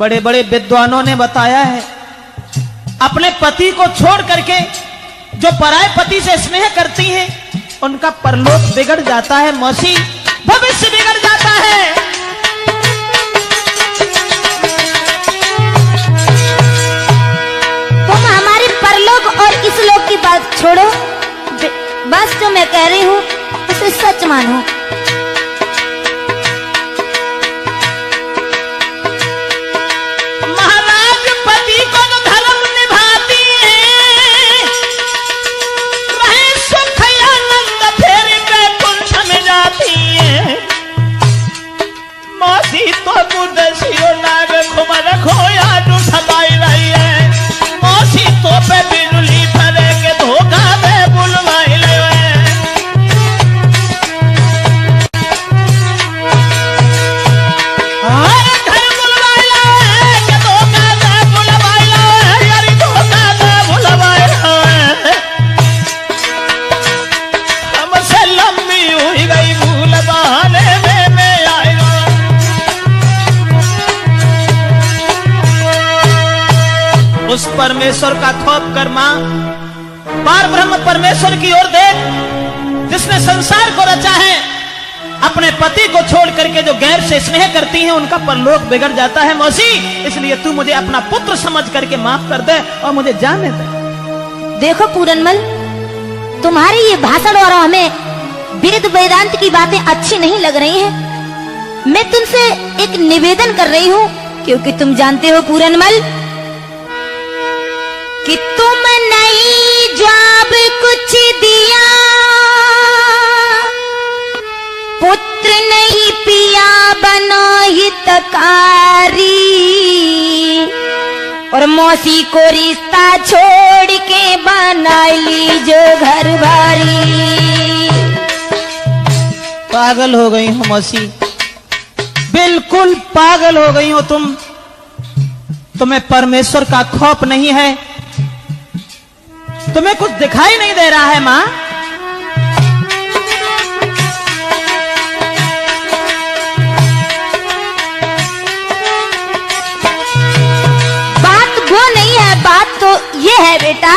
बड़े बड़े विद्वानों ने बताया है, अपने पति को छोड़ करके जो पराये पति से स्नेह करती हैं उनका परलोक बिगड़ जाता है मौसी, भविष्य बिगड़ जाता है। तुम हमारे परलोक और इस लोक की बात छोड़ो, बस जो मैं कह रही हूँ उसे सच मानो। उस परमेश्वर का खौफ कर मां, पार ब्रह्म परमेश्वर की ओर देख, जिसने संसार को रचा है। अपने पति को छोड़ करके जो गैर से स्नेह करती हैं उनका परलोक बिगड़ जाता है मौसी, इसलिए तू मुझे अपना पुत्र समझ करके माफ कर दे और मुझे जाने दे। देखो पूरनमल, तुम्हारी ये भाषण और हमें वेद वेदांत की बातें अच्छी नहीं लग रही हैं। मैं तुमसे एक निवेदन कर रही हूँ, क्योंकि तुम जानते हो पूरनमल कि तुम नहीं जब कुछ दिया, पुत्र नहीं पिया बनो हितकारी, और मौसी को रिश्ता छोड़ के बना लीजो घर बारी। पागल हो गई हो मौसी, बिल्कुल पागल हो गई हो तुम। तुम्हें परमेश्वर का खौफ नहीं है, तुम्हें कुछ दिखाई नहीं दे रहा है मां। बात वो नहीं है, बात तो ये है बेटा,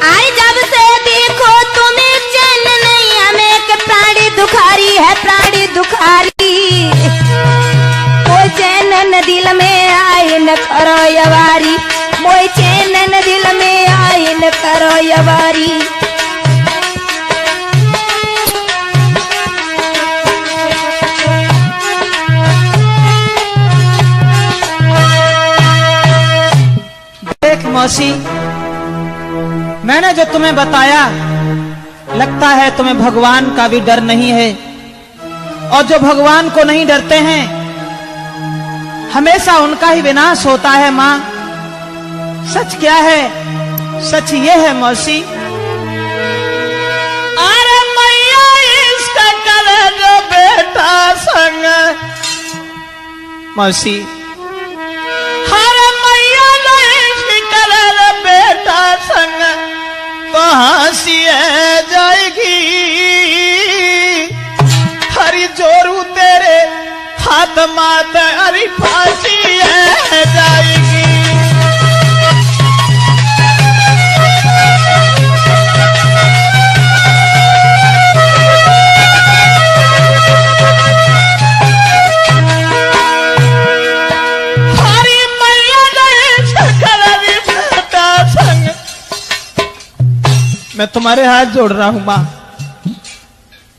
आई जब से देखो तुम्हें चैन नहीं, हमें के प्राणी दुखारी है, प्राणी दुखारी। कोई चैन न दिल में आए न करो यवारी, मोई चैन न दिल में आए न करो यवारी। देख मौसी, मैंने जो तुम्हें बताया, लगता है तुम्हें भगवान का भी डर नहीं है, और जो भगवान को नहीं डरते हैं हमेशा उनका ही विनाश होता है मां। सच क्या है? सच ये है मौसी, अरे मैया इसका करे जो बेटा संग मौसी, अरे मैया इसका करे बेटा संग तो हंसी जाएगी, हरी जोरू तेरे हाथ मात अरे फांसी जाएगी। हरी मैया ने सकल बेटा संग, मैं तुम्हारे हाथ जोड़ रहा हूं मां,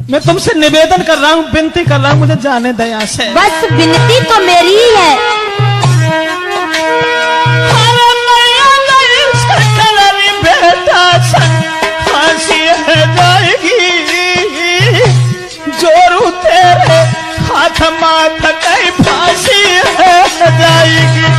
मैं तुमसे निवेदन कर रहा हूँ, विनती कर रहा हूँ, मुझे जाने दे यहाँ से। बस विनती तो मेरी ही है। बेटा फांसी जाएगी, जोरू तेरे हाथ माथ कहीं फांसी जाएगी।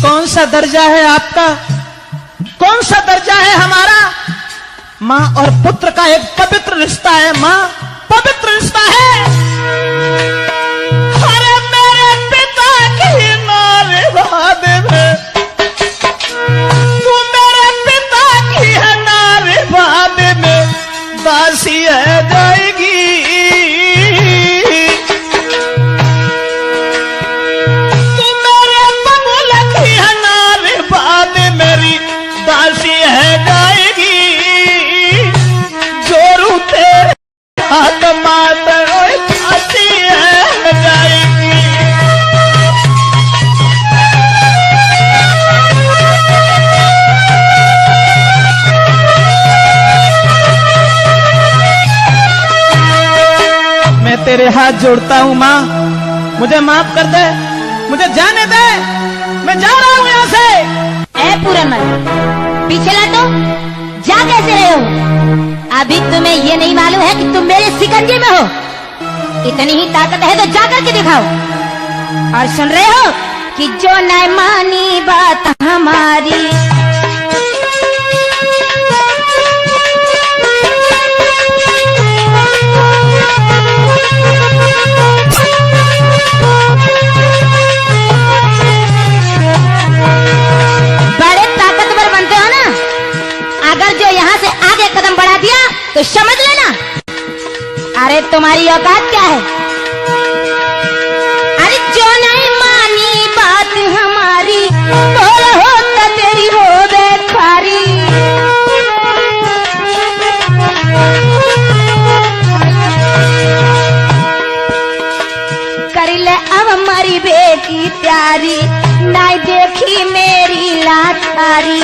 कौन सा दर्जा है आपका, कौन सा दर्जा है हमारा? मां और पुत्र का एक पवित्र रिश्ता है मां, पवित्र रिश्ता है। अरे मेरे पिता की तेरे हाथ जोड़ता हूँ माँ, मुझे माफ कर दे, मुझे जाने दे, मैं जा रहा हूँ यहाँ से। ए पूरनमल, पीछे लौटो, जा कैसे रहे हो? अभी तुम्हें ये नहीं मालूम है कि तुम मेरे शिकंजे में हो? इतनी ही ताकत है तो जाकर के दिखाओ। और सुन रहे हो कि जो न मानी बात हमारी, बड़े ताकतवर बनते हो ना, अगर जो यहाँ से आगे कदम बढ़ा दिया तो समझ लेना, अरे तुम्हारी औकात क्या है? अरे जो नहीं मानी बात हमारी, बोल हो तो तेरी हो बेखारी। कर ले अब हमारी बेटी प्यारी, ना देखी मेरी लाचारी।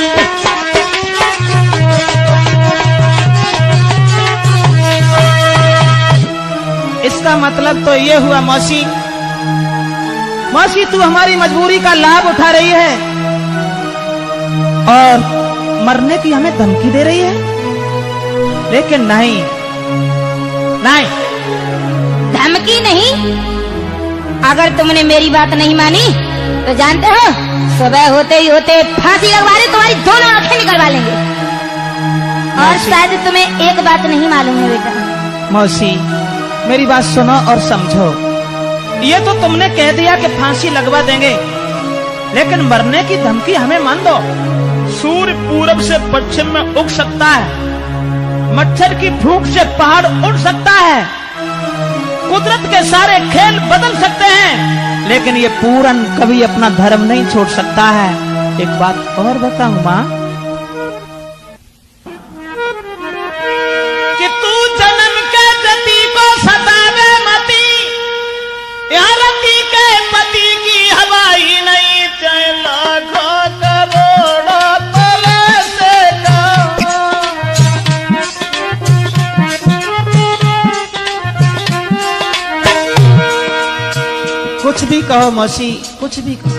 इसका मतलब तो ये हुआ मौसी, मौसी तू हमारी मजबूरी का लाभ उठा रही है और मरने की हमें धमकी दे रही है। लेकिन नहीं नहीं, धमकी नहीं, अगर तुमने मेरी बात नहीं मानी तो जानते हो सुबह होते ही होते फांसी लगवा रहे, तुम्हारी दोनों आंखें निकलवा लेंगे। और शायद तुम्हें एक बात नहीं मालूम है बेटा। मौसी मेरी बात सुनो और समझो, ये तो तुमने कह दिया कि फांसी लगवा देंगे, लेकिन मरने की धमकी हमें मान दो। सूर्य पूरब से पश्चिम में उग सकता है, मच्छर की फूंक से पहाड़ उड़ सकता है, कुदरत के सारे खेल बदल सकते हैं, लेकिन ये पूरन कभी अपना धर्म नहीं छोड़ सकता है। एक बात और बताऊं माँ, कि तू जन्म के जति को सतावे मती, यहाँ रति के पति की हवाई नहीं, चाहे लाखों करोड़ों तले से कहो। कुछ भी कहो मौसी, कुछ भी कहो,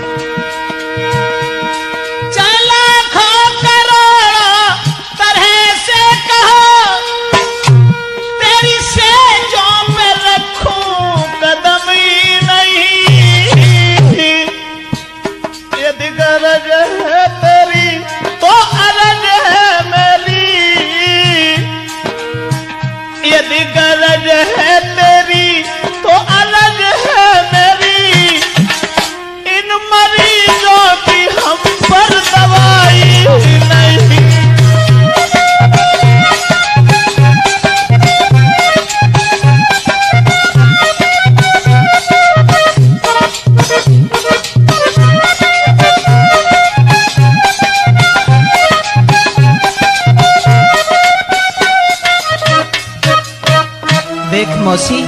चाहे लाखों करोड़ों तरह से कहो, तेरी सेजों पे रखूं कदम ही नहीं। यदि गरज है तेरी तो अरज है मेरी, यदि गरज है तेरी तो अरज है मेरी। इन मरीजों की हम पर दवाई नहीं। देख मौसी,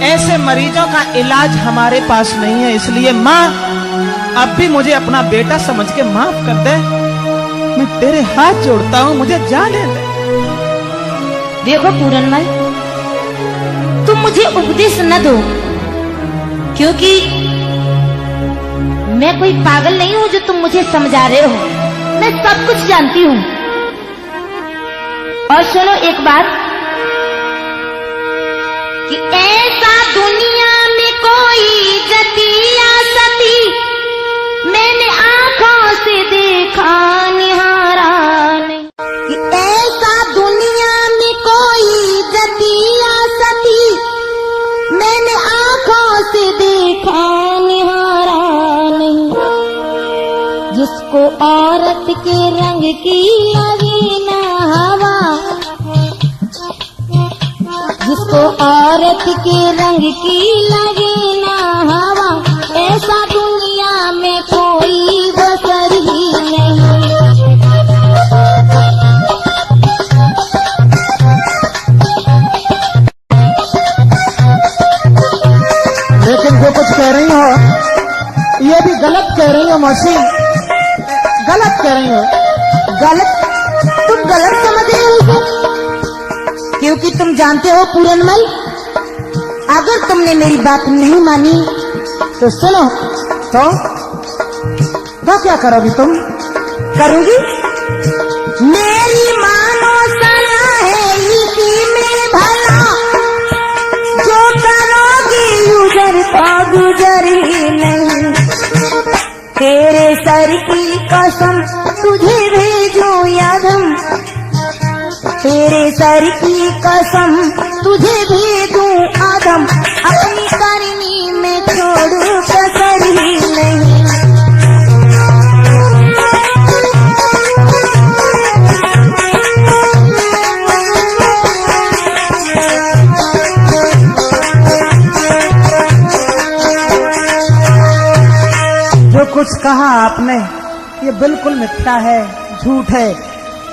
ऐसे मरीजों का इलाज हमारे पास नहीं है, इसलिए माँ अब भी मुझे अपना बेटा समझ के माफ कर दे। मैं तेरे हाथ जोड़ता हूँ, मुझे जाने दे। देखो पूरनमल, तुम मुझे उपदेश न दो, क्योंकि मैं कोई पागल नहीं हूं जो तुम मुझे समझा रहे हो, मैं सब कुछ जानती हूँ। और सुनो एक बात, कि ऐसा दुनिया में कोई जतिया सती मैंने आंखों से देखा निहारा नहीं। कि ऐसा दुनिया में कोई जतिया सती मैंने आंखों से देखा निहारा नहीं। जिसको औरत के रंग की लगी ना हवा, जिसको औरत के रंग की लगे ना हवा, ऐसा दुनिया में कोई बसर ही नहीं। लेकिन जो कुछ कह रही हो ये भी गलत कह रही हो मौसी, गलत कह रही हो। गलत? तुम गलत समझ रहे हो उसे? क्योंकि तुम जानते हो पूरनमल, अगर तुमने मेरी बात नहीं मानी तो सुनो। तो क्या करोगी तुम? करूंगी। मेरी मानो सलाह है इसी में भला, जो करोगी गुजर तो गुजर ही नहीं। तेरे सर की कसम तुझे भेजूं यादम, तेरे सर की कसम तुझे भेजूं आदम, अपनी करनी में छोड़ू कसर ही नहीं। जो कुछ कहा आपने ये बिल्कुल मिथ्या है, झूठ है।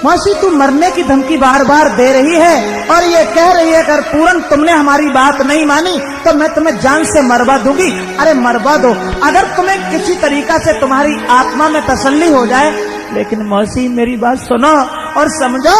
मौसी तू मरने की धमकी बार बार दे रही है और ये कह रही है अगर पूरन तुमने हमारी बात नहीं मानी तो मैं तुम्हें जान से मरवा दूंगी। अरे मरवा दो, अगर तुम्हें किसी तरीका से तुम्हारी आत्मा में तसल्ली हो जाए। लेकिन मौसी मेरी बात सुनो और समझो,